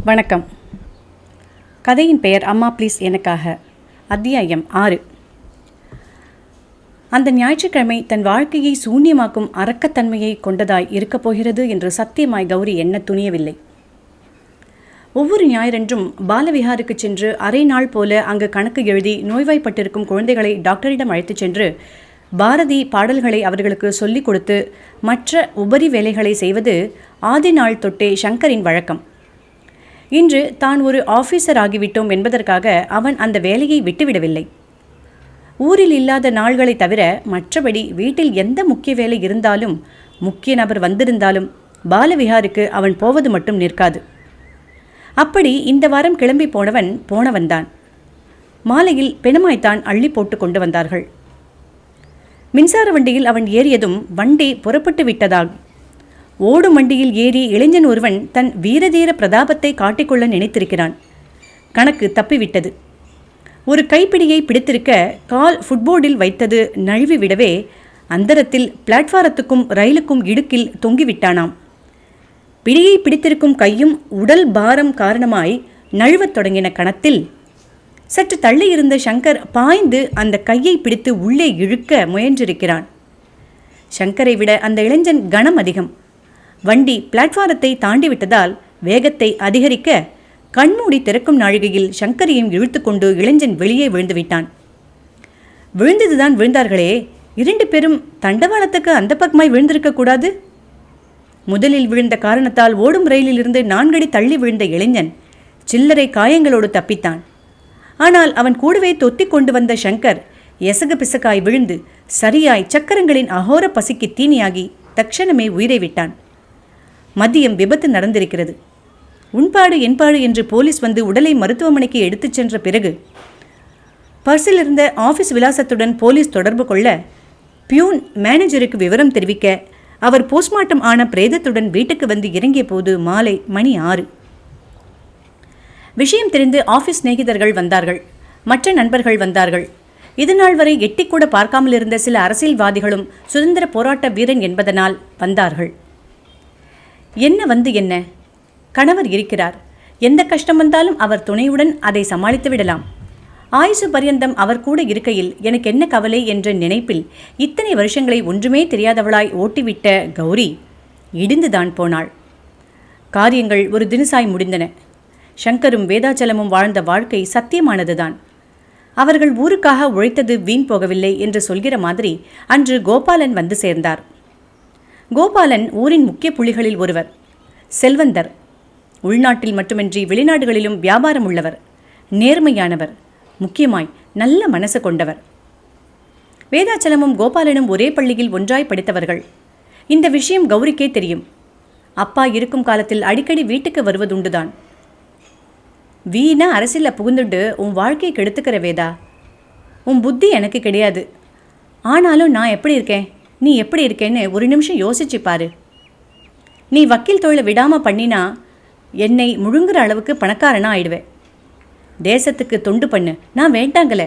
வணக்கம். கதையின் பெயர் அம்மா ப்ளீஸ் எனக்காக. அத்தியாயம் 6. அந்த ஞாயிற்றுக்கிழமை தன் வாழ்க்கையை சூன்யமாக்கும் அரக்கத்தன்மையை கொண்டதாய் இருக்கப் போகிறது என்று சத்தியமாய் கௌரி எண்ண துணியவில்லை. ஒவ்வொரு ஞாயிறன்றும் பாலவிஹாருக்கு சென்று அரை நாள் போல அங்கு கணக்கு எழுதி நோய்வாய்ப்பட்டிருக்கும் குழந்தைகளை டாக்டரிடம் அழைத்துச் சென்று பாரதி பாடல்களை அவர்களுக்கு சொல்லிக் கொடுத்து மற்ற உபரி வேலைகளை செய்வது ஆதி நாள் தொட்டே சங்கரின் வழக்கம். இன்று தான் ஒரு ஆஃபீஸர் ஆகிவிட்டோம் என்பதற்காக அவன் அந்த வேலையை விட்டுவிடவில்லை. ஊரில் இல்லாத நாள்களை தவிர மற்றபடி வீட்டில் எந்த முக்கிய வேலை இருந்தாலும் முக்கிய நபர் வந்திருந்தாலும் பாலவிஹாருக்கு அவன் போவது மட்டும் நிற்காது. அப்படி இந்த வாரம் கிளம்பி போனவன்தான். மாலையில் பிணமாய்த்தான் அள்ளி போட்டு கொண்டு வந்தார்கள். மின்சார வண்டியில் அவன் ஏறியதும் வண்டி புறப்பட்டு விட்டதாகும். ஓடும் வண்டியில் ஏறி இளைஞன் ஒருவன் தன் வீரதீர பிரதாபத்தை காட்டிக்கொள்ள நினைத்திருக்கிறான். கணக்கு தப்பிவிட்டது. ஒரு கைப்பிடியை பிடித்திருக்க கால் ஃபுட்போர்டில் வைத்தது நழுவி விடவே அந்தரத்தில் பிளாட்பாரத்துக்கும் ரயிலுக்கும் இடுக்கில் தொங்கிவிட்டானாம். பிடியை பிடித்திருக்கும் கையும் உடல் பாரம் காரணமாய் நழுவத் தொடங்கின கணத்தில் சற்று தள்ளியிருந்த சங்கர் பாய்ந்து அந்த கையை பிடித்து உள்ளே இழுக்க முயன்றிருக்கிறான். சங்கரை விட அந்த இளைஞன் கனம் அதிகம். வண்டி பிளாட்பாரத்தை தாண்டிவிட்டதால் வேகத்தை அதிகரிக்க கண்மூடி திறக்கும் நாழிகையில் சங்கரையும் இழுத்து கொண்டு இளைஞன் வெளியே விழுந்துவிட்டான். விழுந்ததுதான் விழுந்தார்களே, 2 பேரும் தண்டவாளத்துக்கு அந்த பக்கமாய் விழுந்திருக்கக்கூடாது. முதலில் விழுந்த காரணத்தால் ஓடும் ரயிலிலிருந்து 4 அடி தள்ளி விழுந்த இளைஞன் சில்லறை காயங்களோடு தப்பித்தான். ஆனால் அவன் கூடவே தொத்திக் கொண்டு வந்த சங்கர் எசகு பிசகாய் விழுந்து சரியாய் சக்கரங்களின் அகோர பசிக்கு தீனியாகி தட்சணமே உயிரை விட்டான். மதியம் விபத்து நடந்திருக்கிறது. உண்பாடு என்பாடு என்று போலீஸ் வந்து உடலை மருத்துவமனைக்கு எடுத்துச் சென்ற பிறகு பர்சில் இருந்த ஆஃபீஸ் விலாசத்துடன் போலீஸ் தொடர்பு கொள்ள பியூன் மேனேஜருக்கு விவரம் தெரிவிக்க அவர் போஸ்ட்மார்ட்டம் ஆன பிரேதத்துடன் வீட்டுக்கு வந்து இறங்கிய போது மாலை மணி 6. விஷயம் தெரிந்து ஆஃபீஸ் சிநேகிதர்கள் வந்தார்கள். மற்ற நண்பர்கள் வந்தார்கள். இதுநாள் வரை எட்டிக்கூட பார்க்காமல் இருந்த சில அரசியல்வாதிகளும் சுதந்திர போராட்ட வீரன் என்பதனால் வந்தார்கள். என்ன கணவர் இருக்கிறார். எந்த கஷ்டம் வந்தாலும் அவர் துணையுடன் அதை சமாளித்து விடலாம். ஆயுசு பரியந்தம் அவர் கூட இருக்கையில் எனக்கு என்ன கவலை என்ற நினைப்பில் இத்தனை வருஷங்களை ஒன்றுமே தெரியாதவளாய் ஓட்டிவிட்ட கௌரி இடிந்துதான் போனாள். காரியங்கள் ஒரு தினசாய் முடிந்தன. சங்கரும் வேதாச்சலமும் வாழ்ந்த வாழ்க்கை சத்தியமானதுதான். அவர்கள் ஊருக்காக உழைத்தது வீண் போகவில்லை என்று சொல்கிற மாதிரி அன்று கோபாலன் வந்து சேர்ந்தார். கோபாலன் ஊரின் முக்கிய புள்ளிகளில் ஒருவர். செல்வந்தர். உள்நாட்டில் மட்டுமின்றி வெளிநாடுகளிலும் வியாபாரம் உள்ளவர். நேர்மையானவர். முக்கியமாய் நல்ல மனசு கொண்டவர். வேதாச்சலமும் கோபாலனும் ஒரே பள்ளியில் ஒன்றாய் படித்தவர்கள். இந்த விஷயம் கௌரிக்கே தெரியும். அப்பா இருக்கும் காலத்தில் அடிக்கடி வீட்டுக்கு வருவதுண்டுதான். வீணா அரசியலில் புகுந்துட்டு உன் வாழ்க்கையை கெடுத்துக்கிற வேதா. உன் புத்தி எனக்கு கிடையாது. ஆனாலும் நான் எப்படி இருக்கேன், நீ எப்படி இருக்கேன்னு ஒரு நிமிஷம் யோசிச்சு பாரு. நீ வக்கீல் தொழிலை விடாமல் பண்ணினா என்னை முழுங்குற அளவுக்கு பணக்காரனா ஆயிடுவேன். தேசத்துக்கு தொண்டு பண்ணு, நான் வேண்டாங்கலை.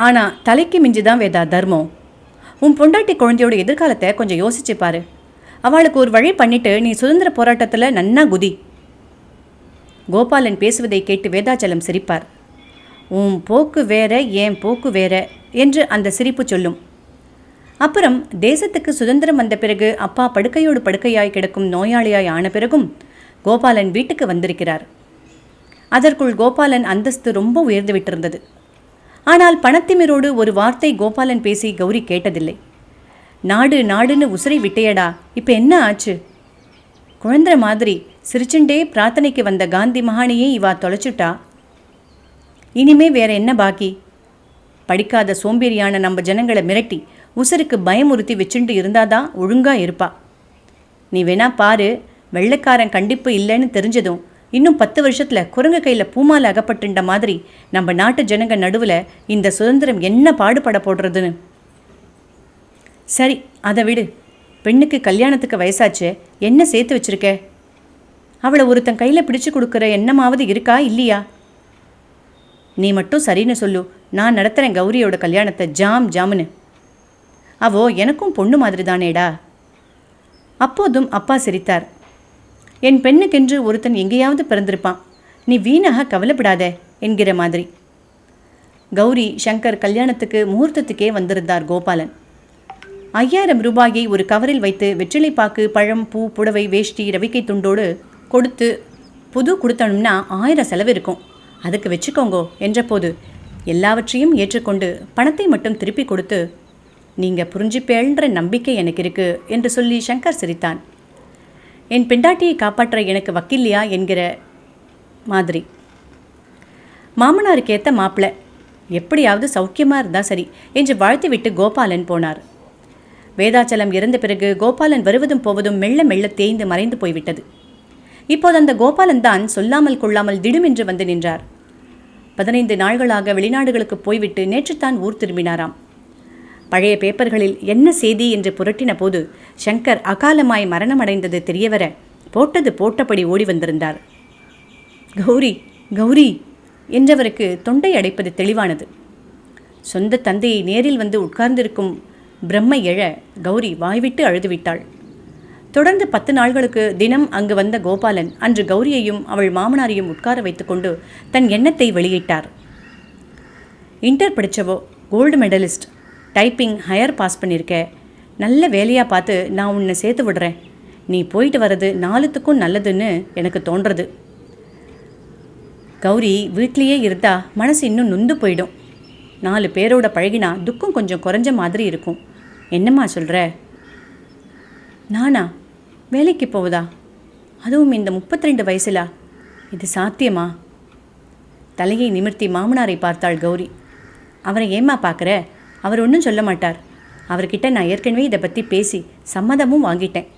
ஆனால் தலைக்கு மிஞ்சி தான் வேதா தர்மம். உன் பொண்டாட்டி குழந்தையோட எதிர்காலத்தை கொஞ்சம் யோசிச்சு பாரு. அவளுக்கு ஒரு வழி பண்ணிட்டு நீ சுதந்திர போராட்டத்தில் நன்னா குதி. கோபாலன் பேசுவதை கேட்டு வேதாச்சலம் சிரிப்பார். உன் போக்கு வேற, ஏன் போக்கு வேற என்று அந்த சிரிப்பு சொல்லும். அப்புறம் தேசத்துக்கு சுதந்திரம் வந்த பிறகு அப்பா படுக்கையோடு படுக்கையாய் கிடக்கும் நோயாளியாய் ஆன பிறகும் கோபாலன் வீட்டுக்கு வந்திருக்கிறார். அதற்குள் கோபாலன் அந்தஸ்து ரொம்ப உயர்ந்து விட்டிருந்தது. ஆனால் பணத்திமிரோடு ஒரு வார்த்தை கோபாலன் பேசி கௌரி கேட்டதில்லை. நாடு நாடுன்னு உசுரை விட்டையடா, இப்போ என்ன ஆச்சு? குழந்தை மாதிரி சிரிச்சுண்டே பிரார்த்தனைக்கு வந்த காந்தி மகானியே இவா தொலைச்சுட்டா. இனிமே வேற என்ன பாக்கி? படிக்காத சோம்பேறியான நம்ம ஜனங்களை மிரட்டி உசுருக்கு பயமுறுத்தி வச்சுட்டு இருந்தாதான் ஒழுங்கா இருப்பா. நீ வேணா பாரு, வெள்ளைக்காரன் கண்டிப்பு இல்லைன்னு தெரிஞ்சதும் இன்னும் 10 வருஷத்தில் குரங்கு கையில் பூமால அகப்பட்டுண்ட மாதிரி நம்ம நாட்டு ஜனங்க நடுவில் இந்த சுதந்திரம் என்ன பாடுபட போடுறதுன்னு. சரி, அதை விடு. பெண்ணுக்கு கல்யாணத்துக்கு வயசாச்சு, என்ன சேர்த்து வச்சிருக்க? அவளை ஒருத்தன் கையில் பிடிச்சு கொடுக்குற எண்ணமாவது இருக்கா இல்லையா? நீ மட்டும் சரின்னு சொல்லு, நான் நடத்துகிறேன் கௌரியோட கல்யாணத்தை ஜாமுன்னு. அவோ எனக்கும் பொண்ணு மாதிரி தானேடா. அப்போதும் அப்பா சிரித்தார். என் பெண்ணுக்கென்று ஒருத்தன் எங்கேயாவது பிறந்திருப்பான், நீ வீணாக கவலைப்படாத என்கிற மாதிரி. கௌரி சங்கர் கல்யாணத்துக்கு முகூர்த்தத்துக்கே வந்திருந்தார் கோபாலன். 5000 ரூபாயை ஒரு கவரில் வைத்து வெற்றிலைப்பாக்கு, பழம், பூ, புடவை, வேஷ்டி, ரவிக்கை துண்டோடு கொடுத்து புது கொடுத்தணும்னா 1000 செலவு இருக்கும், அதுக்கு வச்சுக்கோங்கோ என்றபோது எல்லாவற்றையும் ஏற்றுக்கொண்டு பணத்தை மட்டும் திருப்பி கொடுத்து, நீங்கள் புரிஞ்சுப்பேன்ற நம்பிக்கை எனக்கு இருக்கு என்று சொல்லி சங்கர் சிரித்தான். என் பெண்டாட்டியை காப்பாற்ற எனக்கு வக்கில்லையா என்கிற மாதிரி. மாமனாருக்கு ஏற்ற மாப்பிள்ளை, எப்படியாவது சௌக்கியமாக இருந்தால் சரி என்று வாழ்த்திவிட்டு கோபாலன் போனார். வேதாச்சலம் இறந்த பிறகு கோபாலன் வருவதும் போவதும் மெல்ல மெல்ல தேய்ந்து மறைந்து போய்விட்டது. இப்போது அந்த கோபாலன் தான் சொல்லாமல் கொள்ளாமல் திடுமென்று வந்து நின்றார். 15 நாள்களாக வெளிநாடுகளுக்கு போய்விட்டு நேற்றுத்தான் ஊர் திரும்பினாராம். பழைய பேப்பர்களில் என்ன செய்தி என்று புரட்டின போது சங்கர் அகாலமாய் மரணமடைந்தது தெரியவர போட்டது போட்டபடி ஓடி வந்திருந்தார். கௌரி கௌரி என்றவருக்கு தொண்டை அடைப்பது தெளிவானது. சொந்த தந்தையை நேரில் வந்து உட்கார்ந்திருக்கும் பிரம்மை எழ கௌரி வாய்விட்டு அழுதுவிட்டாள். தொடர்ந்து 10 நாள்களுக்கு தினம் அங்கு வந்த கோபாலன் அன்று கௌரியையும் அவள் மாமனாரையும் உட்கார வைத்துக்கொண்டு தன் எண்ணத்தை வெளியிட்டார். இன்டர் படித்தவோ, gold medallist, typing higher pass பண்ணியிருக்க, நல்ல வேலையாக பார்த்து நான் உன்னை சேர்த்து விடுறேன், நீ போயிட்டு வர்றது 4த்துக்கும் நல்லதுன்னு எனக்கு தோன்றது. கௌரி வீட்லேயே இருந்தா மனசு இன்னும் நொந்து போயிடும், 4 பேரோட பழகினா துக்கம் கொஞ்சம் குறைஞ்ச மாதிரி இருக்கும், என்னம்மா சொல்கிற? நானா வேலைக்கு போவதா, அதுவும் இந்த 32 வயசுலா? இது சாத்தியமா? தலையை நிமிர்த்தி மாமனாரை பார்த்தாள் கௌரி. அவரை ஏம்மா பார்க்குற? அவர் ஒன்றும் சொல்ல மாட்டார், அவர்கிட்ட நான் ஏற்கனவே இதை பற்றி பேசி சம்மதமும் வாங்கிட்டேன்,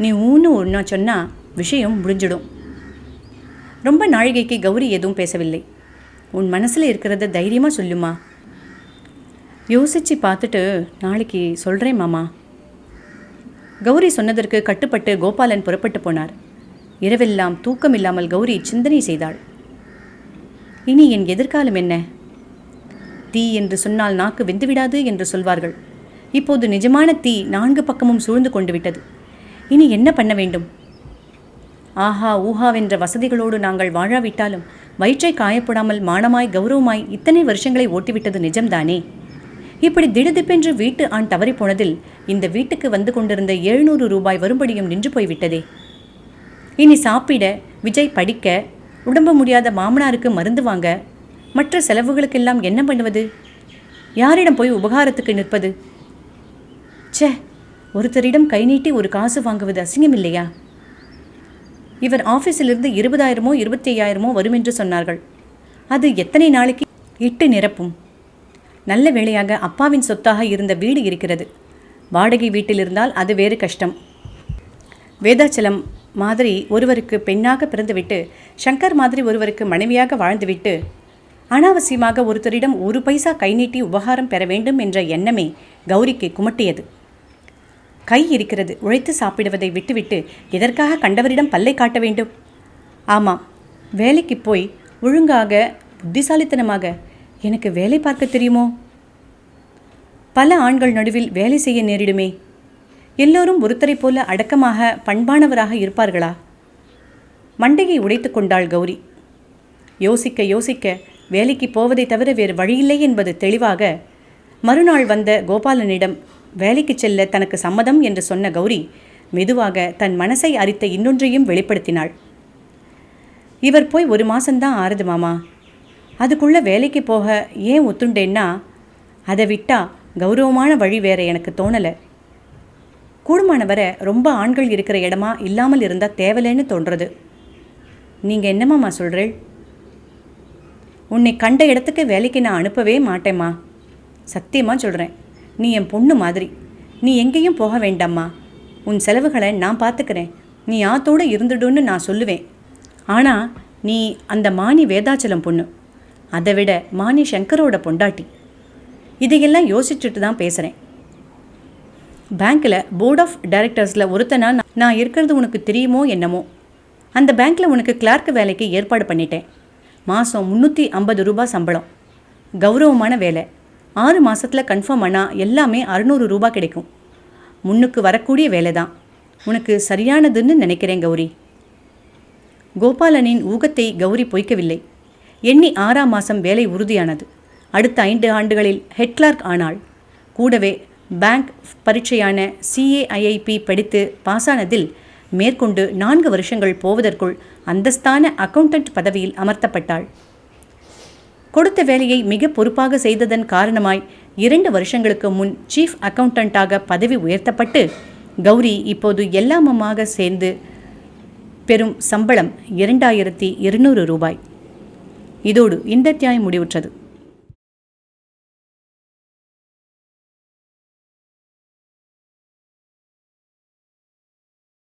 நீ ஒன்றா சொன்னால் விஷயம் முடிஞ்சிடும். ரொம்ப நாழிகைக்கு கௌரி எதுவும் பேசவில்லை. உன் மனசில் இருக்கிறத தைரியமாக சொல்லுமா, யோசித்து பார்த்துட்டு நாளைக்கு சொல்கிறேன் மாமா. கௌரி சொன்னதற்கு கட்டுப்பட்டு கோபாலன் புறப்பட்டு போனார். இரவெல்லாம் தூக்கமில்லாமல் கௌரி சிந்தனை செய்தாள். இனி என் எதிர்காலம் என்ன? தீ என்று சொன்னால் நாக்கு வெந்துவிடாது என்று சொல்வார்கள். இப்போது நிஜமான தீ 4 பக்கமும் சூழ்ந்து கொண்டு விட்டது. இனி என்ன பண்ண வேண்டும்? ஆஹா ஊஹாவென்ற வசதிகளோடு நாங்கள் வாழாவிட்டாலும் வயிற்றை காயப்படாமல் மானமாய் கௌரவமாய் இத்தனை வருஷங்களை ஓட்டிவிட்டது நிஜம்தானே? இப்படி திடுதிப்பென்று வீட்டு ஆண் தவறி போனதில் இந்த வீட்டுக்கு வந்து கொண்டிருந்த 700 ரூபாய் வரும்படியும் நின்று போய்விட்டதே. இனி சாப்பிட, விஜய் படிக்க, உடம்ப முடியாத மாமனாருக்கு மருந்து வாங்க, மற்ற செலவுகளுக்கெல்லாம் என்ன பண்ணுவது? யாரிடம் போய் உபகாரத்துக்கு நிற்பது? ச்சே, ஒருத்தரிடம் கை நீட்டி ஒரு காசு வாங்குவது அசிங்கம் இல்லையா? இவர் ஆஃபீஸிலிருந்து 20,000மோ 25,000மோ வரும் என்று சொன்னார்கள். அது எத்தனை நாளைக்கு இட்டு நிரப்பும்? நல்ல வேளையாக அப்பாவின் சொத்தாக இருந்த வீடு இருக்கிறது. வாடகை வீட்டில் இருந்தால் அது வேறு கஷ்டம். வேதாச்சலம் மாதிரி ஒருவருக்கு பெண்ணாக பிறந்துவிட்டு சங்கர் மாதிரி ஒருவருக்கு மனைவியாக வாழ்ந்துவிட்டு அனாவசியமாக ஒருத்தரிடம் 1 பைசா கை நீட்டி உபகாரம் பெற வேண்டும் என்ற எண்ணமே கௌரிக்கு குமட்டியது. கை இருக்கிறது, உழைத்து சாப்பிடுவதை விட்டுவிட்டு எதற்காக கண்டவரிடம் பல்லை காட்ட வேண்டும்? ஆமாம், வேலைக்கு போய் ஒழுங்காக புத்திசாலித்தனமாக எனக்கு வேலை பார்க்க தெரியுமோ? பல ஆண்கள் நடுவில் வேலை செய்ய நேரிடுமே. எல்லோரும் ஒருத்தரை போல அடக்கமாக பண்பானவராக இருப்பார்களா? மண்டையை உடைத்து கொண்டாள் கௌரி. யோசிக்க யோசிக்க வேலைக்கு போவதை தவிர வேறு வழியில்லை என்பது தெளிவாக மறுநாள் வந்த கோபாலனிடம் வேலைக்கு செல்ல தனக்கு சம்மதம் என்று சொன்ன கௌரி மெதுவாக தன் மனசை அரித்த இன்னொன்றையும் வெளிப்படுத்தினாள். இவர் போய் 1 மாசம்தான் ஆறுது மாமா, அதுக்குள்ளே வேலைக்கு போக ஏன் ஒத்துண்டேன்னா அதை விட்டா கௌரவமான வழி வேற எனக்கு தோணலை. கூடுமானவரை ரொம்ப ஆண்கள் இருக்கிற இடமா இல்லாமல் இருந்தால் தேவலைன்னு தோன்றது. நீங்கள் என்னம்மாம்மா சொல்கிறேள்? உன்னை கண்ட இடத்துக்கு வேலைக்கு நான் அனுப்பவே மாட்டேம்மா, சத்தியமாக சொல்கிறேன். நீ என் பொண்ணு மாதிரி, நீ எங்கேயும் போக வேண்டாம்மா, உன் செலவுகளை நான் பார்த்துக்கிறேன், நீ ஆத்தோடு இருந்துடுன்னு நான் சொல்லுவேன். ஆனால் நீ அந்த மானி வேதாச்சலம் பொண்ணு, அதை விட மானி சங்கரோட பொண்டாட்டி. இதையெல்லாம் யோசிச்சுட்டு தான் பேசுகிறேன். பேங்க்கில் போர்ட் ஆஃப் டைரக்டர்ஸில் ஒருத்தனா நான் இருக்கிறது உனக்கு தெரியுமோ என்னமோ. அந்த பேங்க்கில் உனக்கு கிளார்க் வேலைக்கு ஏற்பாடு பண்ணிட்டேன். மாதம் 350 ரூபாய் சம்பளம், கௌரவமான வேலை. 6 மாதத்தில் கன்ஃபார்ம் ஆனால் எல்லாமே 600 ரூபாய் கிடைக்கும். முன்னுக்கு வரக்கூடிய வேலை தான். உனக்கு சரியானதுன்னு நினைக்கிறேன் கௌரி. கோபாலனின் ஊகத்தை கௌரி பொய்க்கவில்லை. எண்ணி 6ஆம் மாதம் வேலை உறுதியானது. அடுத்த 5 ஆண்டுகளில் ஹெட் கிளார்க் ஆனாள். கூடவே பேங்க் பரீட்சையான CAIIP படித்து பாஸானதில் மேற்கொண்டு 4 வருஷங்கள் போவதற்குள் அந்தஸ்தான அக்கவுண்டன்ட் பதவியில் அமர்த்தப்பட்டாள். கொடுத்த வேலையை மிக பொறுப்பாக செய்ததன் காரணமாய் 2 வருஷங்களுக்கு முன் சீஃப் அக்கவுண்டண்டாக பதவி உயர்த்தப்பட்டு கௌரி இப்போது எல்லாமுமாக சேர்ந்து பெறும் சம்பளம் 2200 ரூபாய். இதோடு இந்த அத்தியாயம் முடிவுற்றது.